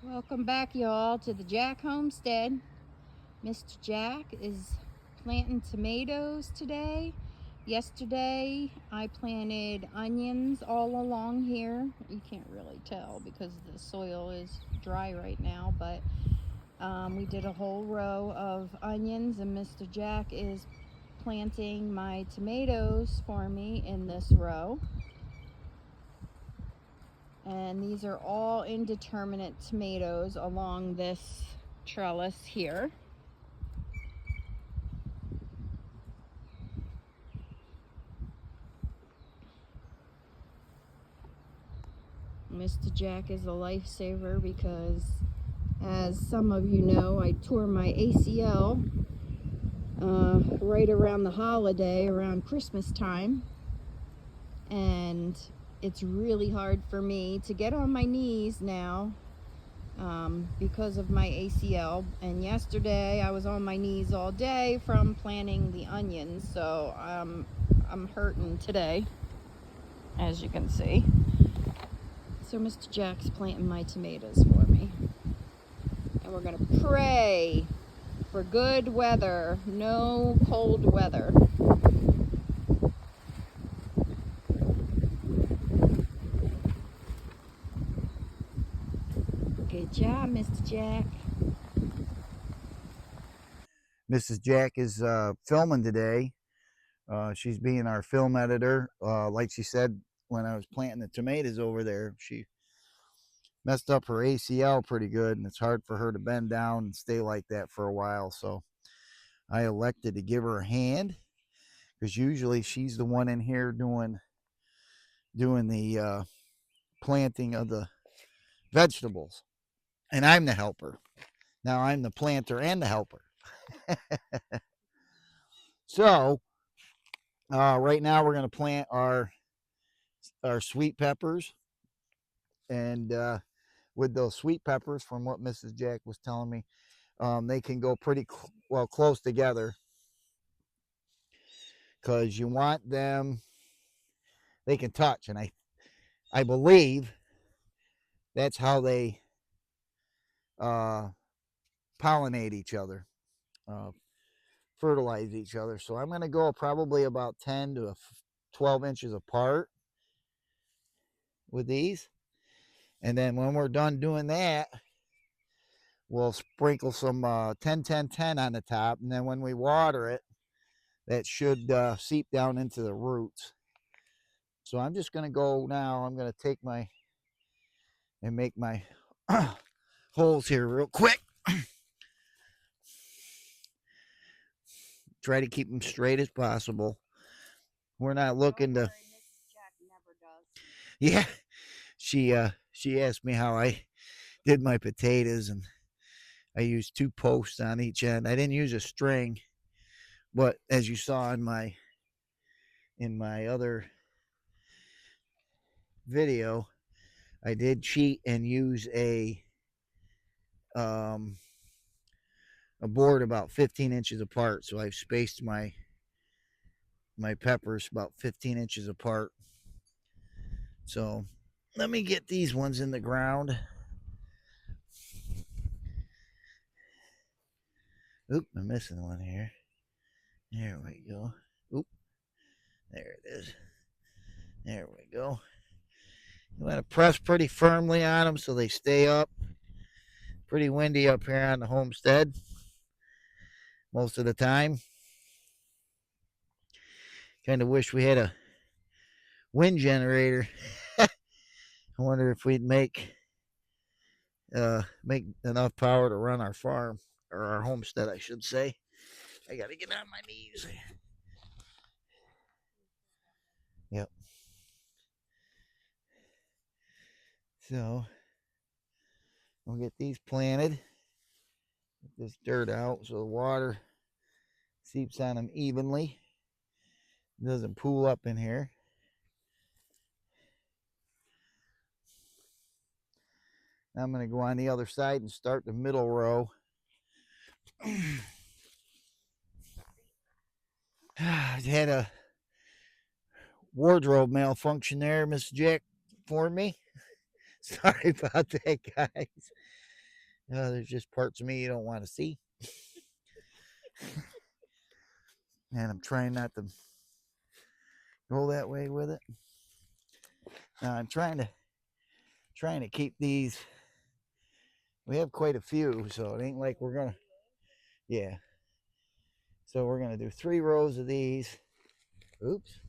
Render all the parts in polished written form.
Welcome back, y'all, to the Jack Homestead. Mr. Jack is planting tomatoes today. Yesterday, I planted onions all along here. You can't really tell because the soil is dry right now, but we did a whole row of onions, and Mr. Jack is planting my tomatoes for me in this row. And these are all indeterminate tomatoes along this trellis here. Mr. Jack is a lifesaver because, as some of you know, I tore my ACL right around the holiday, around Christmas time. And it's really hard for me to get on my knees now because of my ACL. And yesterday I was on my knees all day from planting the onions, so I'm hurting today, as you can see. So Mr. Jack's planting my tomatoes for me. And we're gonna pray for good weather, no cold weather. Good job, Mr. Jack. Mrs. Jack is filming today. She's being our film editor. Like she said, when I was planting the tomatoes over there, she messed up her ACL pretty good, and it's hard for her to bend down and stay like that for a while. So I elected to give her a hand, because usually she's the one in here doing the planting of the vegetables, and I'm the helper. Now I'm the planter and the helper. So right now we're going to plant our sweet peppers, and with those sweet peppers, from what Mrs. Jack was telling me, they can go pretty well close together, because you want them, they can touch, and I believe that's how they pollinate each other, fertilize each other. So I'm going to go probably about 10 to 12 inches apart with these, and then when we're done doing that, we'll sprinkle some 10-10-10 on the top, and then when we water it, that should seep down into the roots. So I'm just going to go now. I'm going to take and make my holes here real quick. Try to keep them straight as possible. We're not looking to. Mrs. Jack never does. Yeah, she asked me how I did my potatoes, and I used 2 posts on each end. I didn't use a string, but as you saw in my other video, I did cheat and use a board about 15 inches apart. So I've spaced my peppers about 15 inches apart. So let me get these ones in the ground. Oop, I'm missing one here. There we go. Oop, there it is. There we go. You want to press pretty firmly on them so they stay up. Pretty windy up here on the homestead most of the time. Kind of wish we had a wind generator. I wonder if we'd make enough power to run our farm, or our homestead, I should say. I got to get on my knees. Yep. So we'll get these planted. Get this dirt out so the water seeps on them evenly. It doesn't pool up in here. Now I'm going to go on the other side and start the middle row. I had a wardrobe malfunction there, Miss Jack, for me. Sorry about that, guys. There's just parts of me you don't want to see. And I'm trying not to go that way with it. I'm trying to keep these. We have quite a few, so it ain't like we're gonna, yeah. So we're gonna do 3 rows of these. Oops.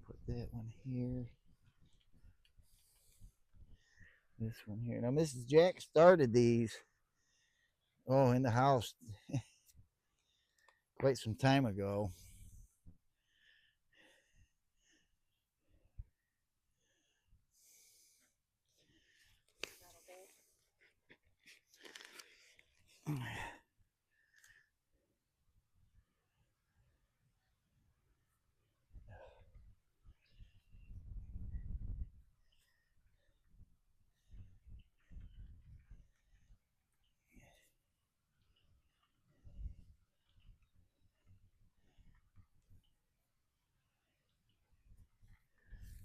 Put that one here. This one here. Now Mrs. Jack started these, in the house quite some time ago.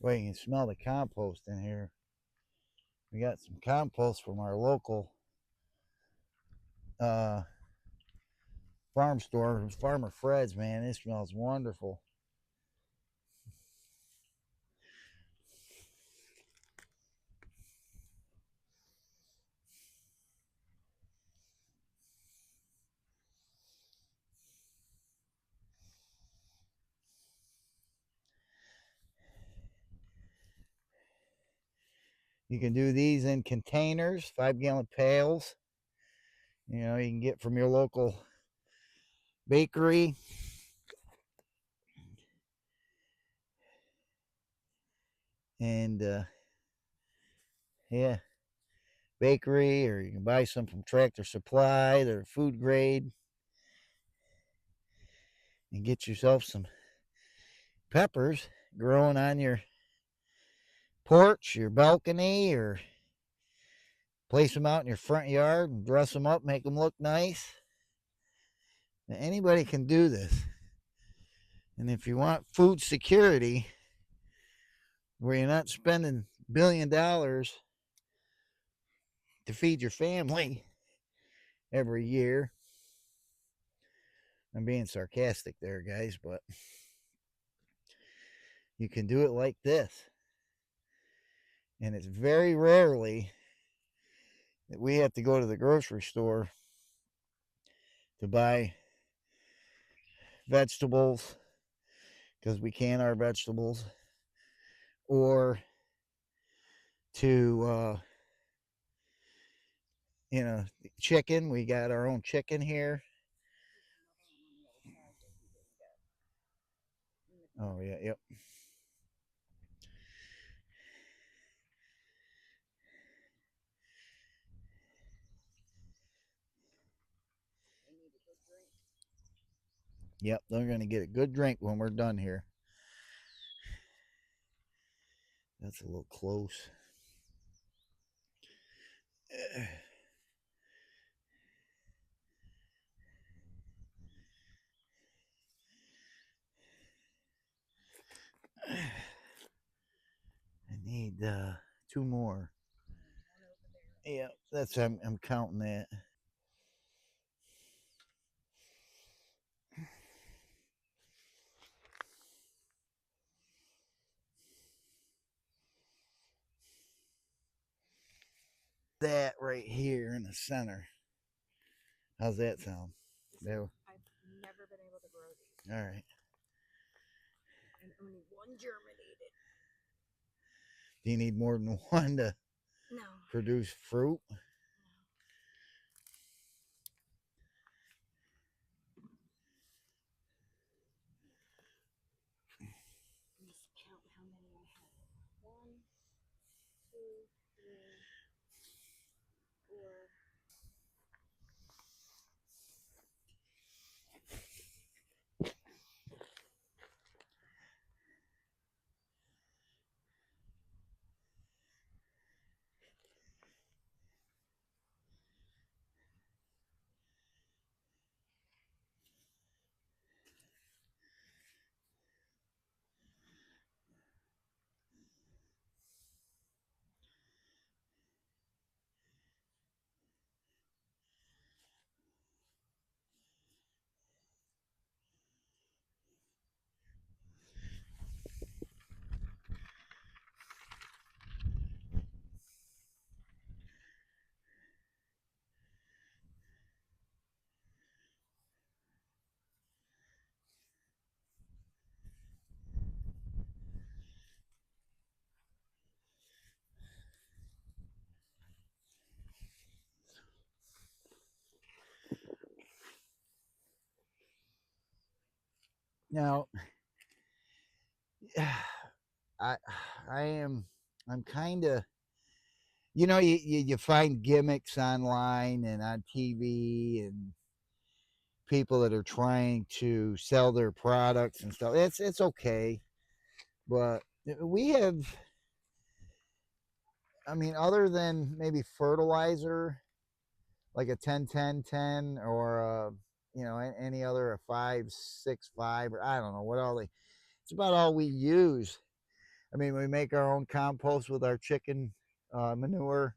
Well, you can smell the compost in here. We got some compost from our local farm store, Farmer Fred's. Man, it smells wonderful. You can do these in containers, 5-gallon pails. You know, you can get from your local bakery. And yeah, bakery, or you can buy some from Tractor Supply. They're food grade. And get yourself some peppers growing on your porch, your balcony, or place them out in your front yard and dress them up, make them look nice. Now, anybody can do this. And if you want food security, where you're not spending $1 billion to feed your family every year, I'm being sarcastic there, guys, but you can do it like this. And it's very rarely that we have to go to the grocery store to buy vegetables, because we can our vegetables, or to chicken. We got our own chicken here. Oh yeah, yep. Yep, they're going to get a good drink when we're done here. That's a little close. I need 2 more. Yeah, that's I'm counting that. That right here in the center. How's that sound? There. I've never been able to grow these. All right. And only one germinated. Do you need more than one to produce fruit? No. Let's count how many I have. 1, 2, 3, 4. Now, I I'm kind of, you find gimmicks online and on TV and people that are trying to sell their products and stuff. It's okay, but we have, I mean, other than maybe fertilizer, like a 10-10-10 or any other, a 5-6-5, or I don't know what all they. It's about all we use. I mean, we make our own compost with our chicken manure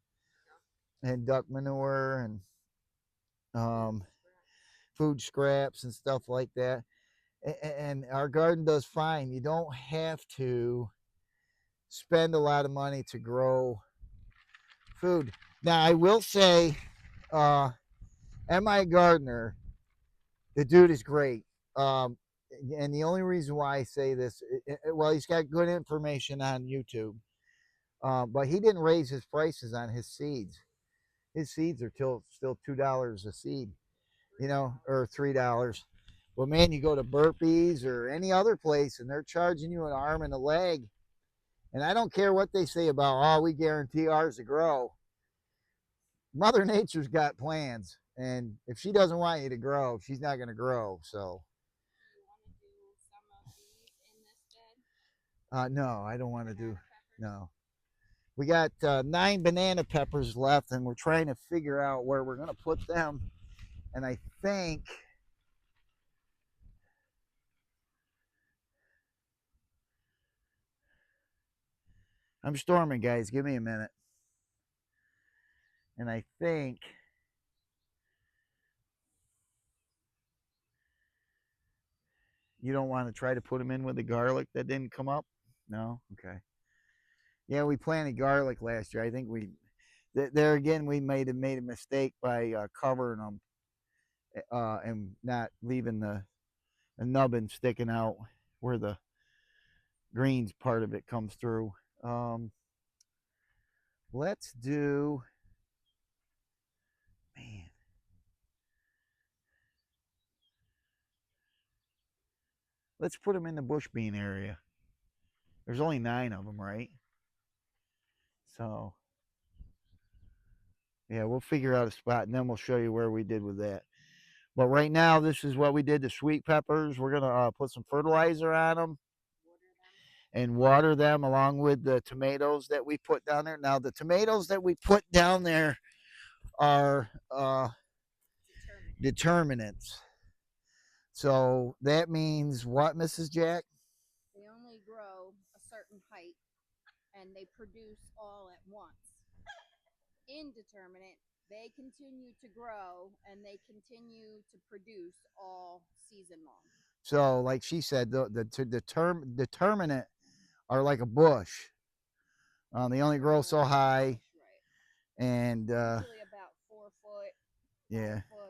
and duck manure and um, food scraps and stuff like that. And our garden does fine. You don't have to spend a lot of money to grow food. Now, I will say, am I a gardener? The dude is great. Um, and the only reason why I say this, well, he's got good information on YouTube, but he didn't raise his prices on his seeds. His seeds are still $2 a seed, or $3. Well, man, you go to Burpees or any other place, and they're charging you an arm and a leg. And I don't care what they say about, oh, we guarantee ours to grow. Mother Nature's got plans, and if she doesn't want you to grow, she's not going to grow. So. No, I don't want to do. No, we got 9 banana peppers left, and we're trying to figure out where we're going to put them. And I think I'm storming, guys. Give me a minute. And I think you don't want to try to put them in with the garlic that didn't come up. No, okay. Yeah, we planted garlic last year. I think there again we made a mistake by covering them and not leaving the nubbin sticking out where the greens part of it comes through. Let's do, man. Let's put them in the bush bean area. There's only 9 of them, right? So, yeah, we'll figure out a spot, and then we'll show you where we did with that. But right now, this is what we did to sweet peppers. We're going to put some fertilizer on them and water them along with the tomatoes that we put down there. Now, the tomatoes that we put down there are determinants. So that means what, Mrs. Jack? They only grow a certain height and they produce all at once. Indeterminate, they continue to grow and they continue to produce all season long. So, like she said, the term determinant are like a bush. They only grow so high, right. And usually about 4 foot. Yeah. 5 foot.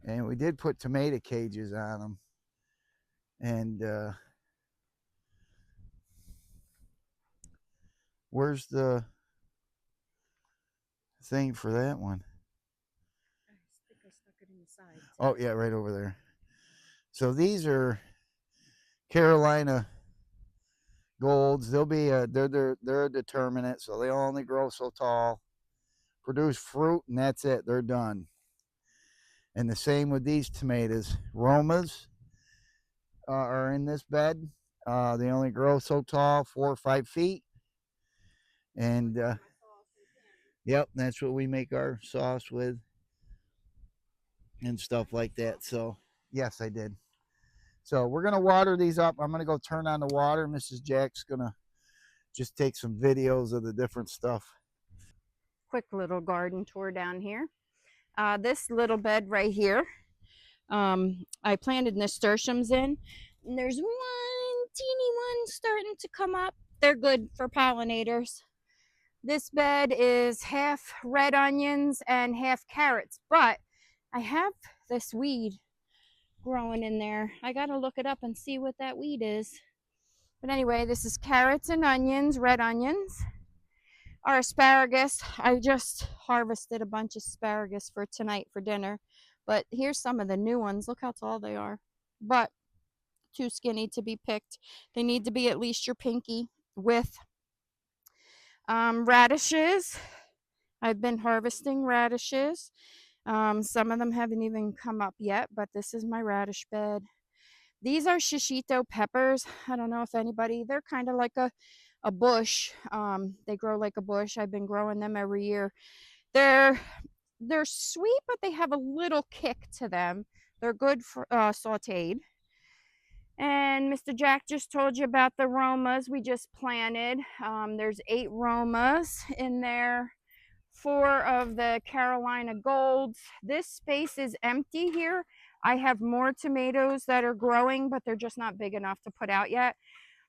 And we did put tomato cages on them, and where's the thing for that one? I think I stuck it in the side. Oh yeah, right over there. So these are Carolina golds. They'll be they're a determinant, so they only grow so tall, produce fruit, and that's it. They're done. And the same with these tomatoes. Romas are in this bed. They only grow so tall, 4 or 5 feet. And yep, that's what we make our sauce with and stuff like that. So yes, I did. So we're gonna water these up. I'm gonna go turn on the water. Mrs. Jack's gonna just take some videos of the different stuff. Quick little garden tour down here. This little bed right here, I planted nasturtiums in. And there's one teeny one starting to come up. They're good for pollinators. This bed is half red onions and half carrots, but I have this weed growing in there. I gotta look it up and see what that weed is. But anyway, this is carrots and onions, red onions. Our asparagus, I just harvested a bunch of asparagus for tonight for dinner. But here's some of the new ones. Look how tall they are. But too skinny to be picked. They need to be at least your pinky width. Radishes. I've been harvesting radishes. Some of them haven't even come up yet, but this is my radish bed. These are shishito peppers. I don't know if anybody, they're kind of like a bush. They grow like a bush. I've been growing them every year. They're sweet, but they have a little kick to them. They're good for sauteed. And Mr. Jack just told you about the Romas we just planted. There's 8 Romas in there, 4 of the Carolina Golds. This space is empty here. I have more tomatoes that are growing, but they're just not big enough to put out yet.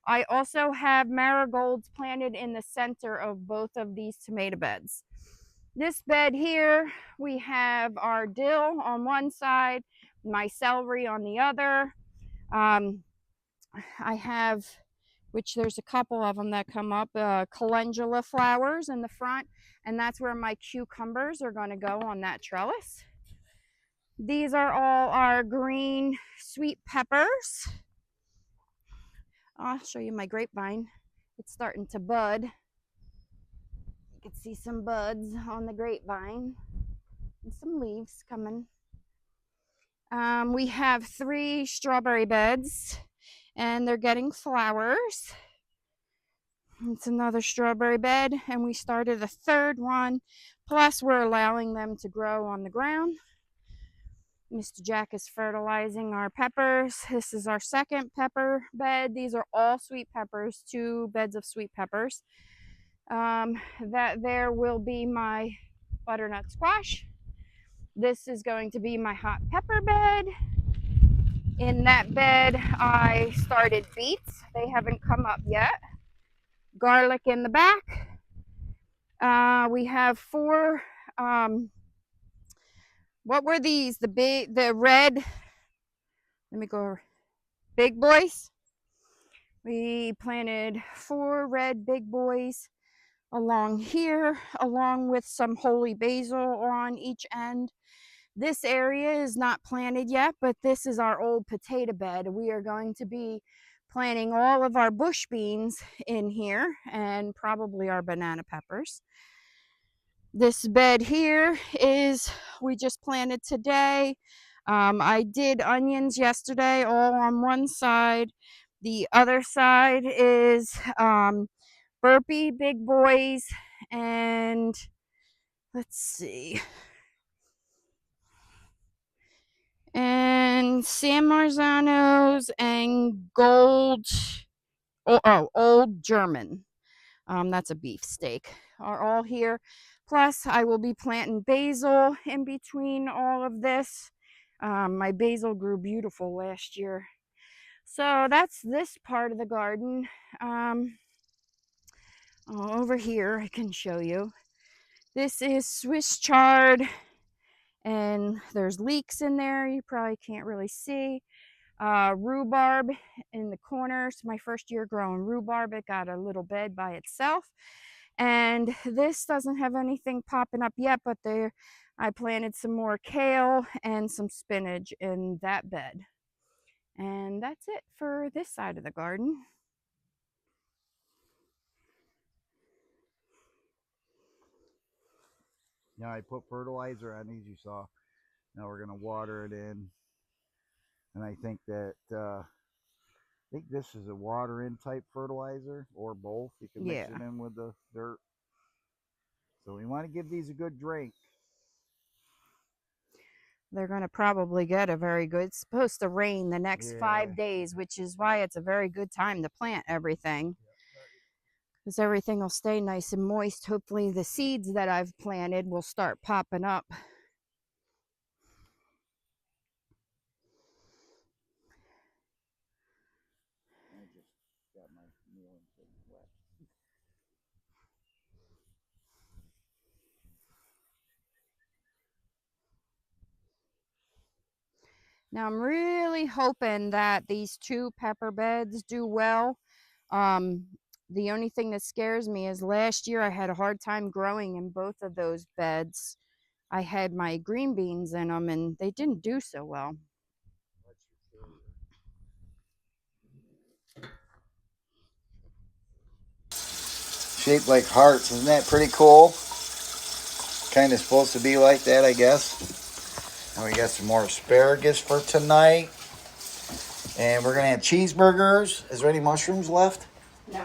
I also have marigolds planted in the center of both of these tomato beds. This bed here, we have our dill on one side, my celery on the other. I have, which there's a couple of them that come up, calendula flowers in the front, and that's where my cucumbers are going to go on that trellis. These are all our green sweet peppers. I'll show you my grapevine. It's starting to bud. You can see some buds on the grapevine and some leaves coming. We have 3 strawberry beds and they're getting flowers. It's another strawberry bed, and we started a 3rd one. Plus, we're allowing them to grow on the ground. Mr. Jack is fertilizing our peppers. This is our 2nd pepper bed. These are all sweet peppers, 2 beds of sweet peppers. That there will be my butternut squash. This is going to be my hot pepper bed. In that bed, I started beets. They haven't come up yet. Garlic in the back. We have 4, what were these? The red, let me go, big boys. We planted 4 red big boys along here, along with some holy basil on each end. This area is not planted yet, but this is our old potato bed. We are going to be planting all of our bush beans in here and probably our banana peppers. This bed here is, we just planted today. I did onions yesterday, all on one side. The other side is burpee big boys, and let's see, and San Marzanos and Old German. That's a beef steak, are all here. Plus, I will be planting basil in between all of this. My basil grew beautiful last year. So that's this part of the garden. Over here, I can show you. This is Swiss chard, and there's leeks in there. You probably can't really see. Rhubarb in the corners. My first year growing rhubarb, it got a little bed by itself. And this doesn't have anything popping up yet, but there I planted some more kale and some spinach in that bed. And that's it for this side of the garden. Now I put fertilizer on these, you saw. Now we're gonna water it in. And I think that this is a water in type fertilizer, or both. You can mix it in with the dirt. So we want to give these a good drink. They're going to probably get a very good, it's supposed to rain the next 5 days, which is why it's a very good time to plant everything. Because everything will stay nice and moist. Hopefully the seeds that I've planted will start popping up. I just got my meal wet. Now I'm really hoping that these 2 pepper beds do well. The only thing that scares me is last year I had a hard time growing in both of those beds. I had my green beans in them and they didn't do so well. Shaped like hearts. Isn't that pretty cool? Kind of supposed to be like that, I guess. And we got some more asparagus for tonight. And we're going to have cheeseburgers. Is there any mushrooms left? No.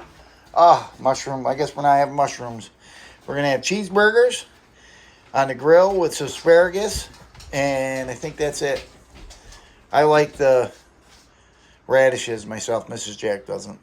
Ah, mushroom. I guess we're not having mushrooms. We're going to have cheeseburgers on the grill with some asparagus. And I think that's it. I like the radishes myself. Mrs. Jack doesn't.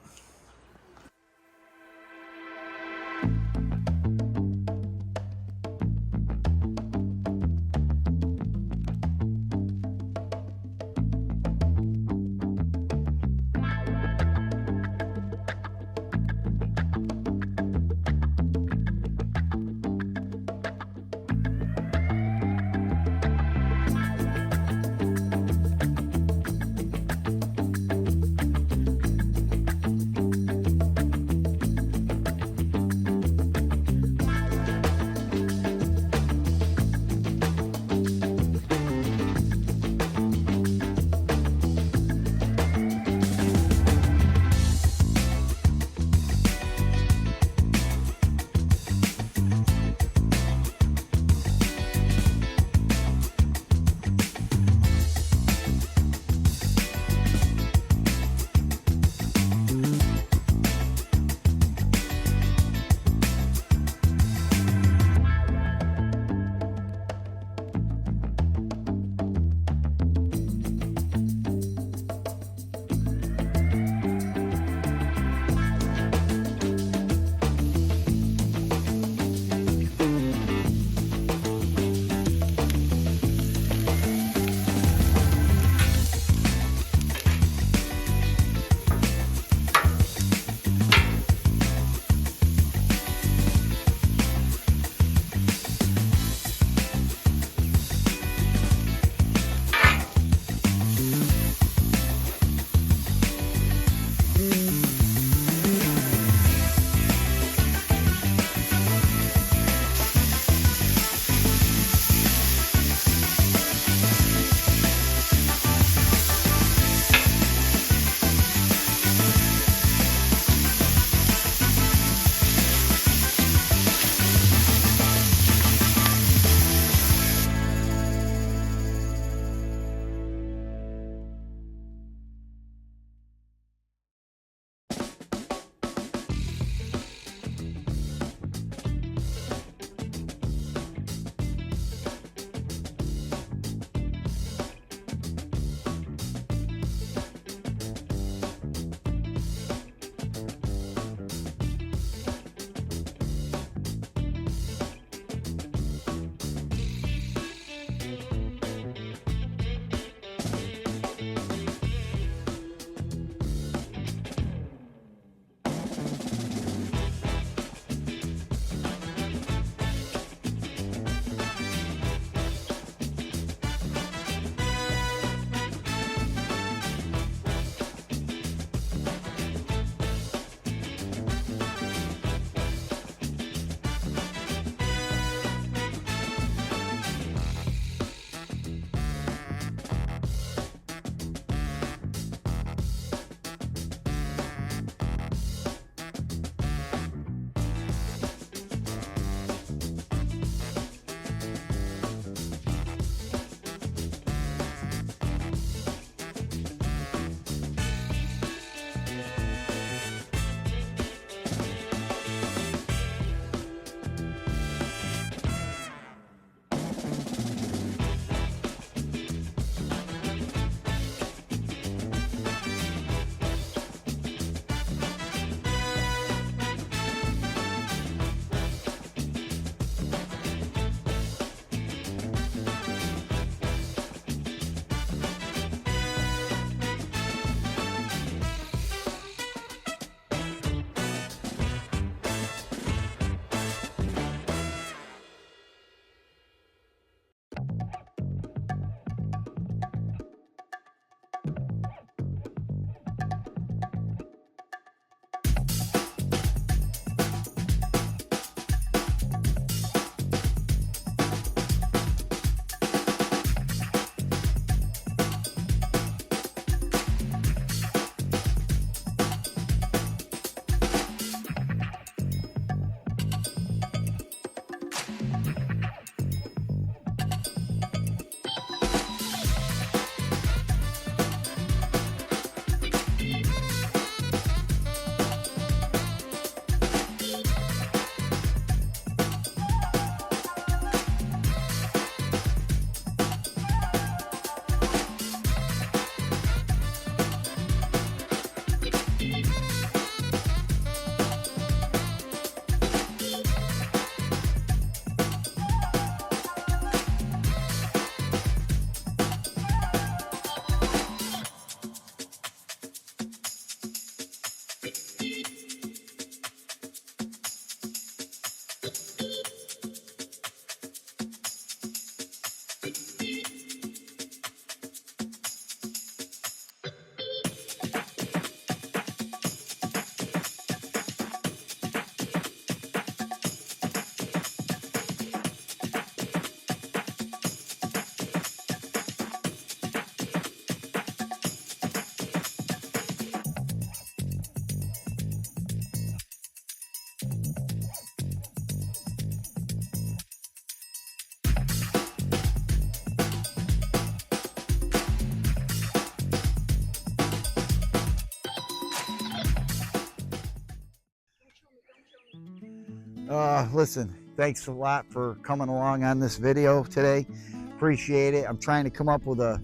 Listen, thanks a lot for coming along on this video today. Appreciate it. I'm trying to come up with a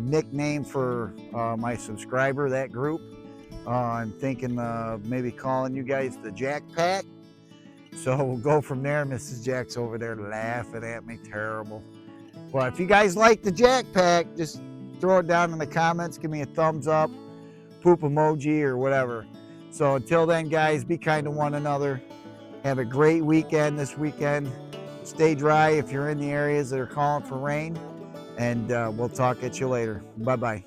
nickname for my subscriber, that group. I'm thinking maybe calling you guys the Jack Pack. So we'll go from there. Mrs. Jack's over there laughing at me terrible. But if you guys like the Jack Pack, just throw it down in the comments. Give me a thumbs up, poop emoji, or whatever. So until then, guys, be kind to one another. Have a great weekend this weekend. Stay dry if you're in the areas that are calling for rain. And we'll talk at you later. Bye-bye.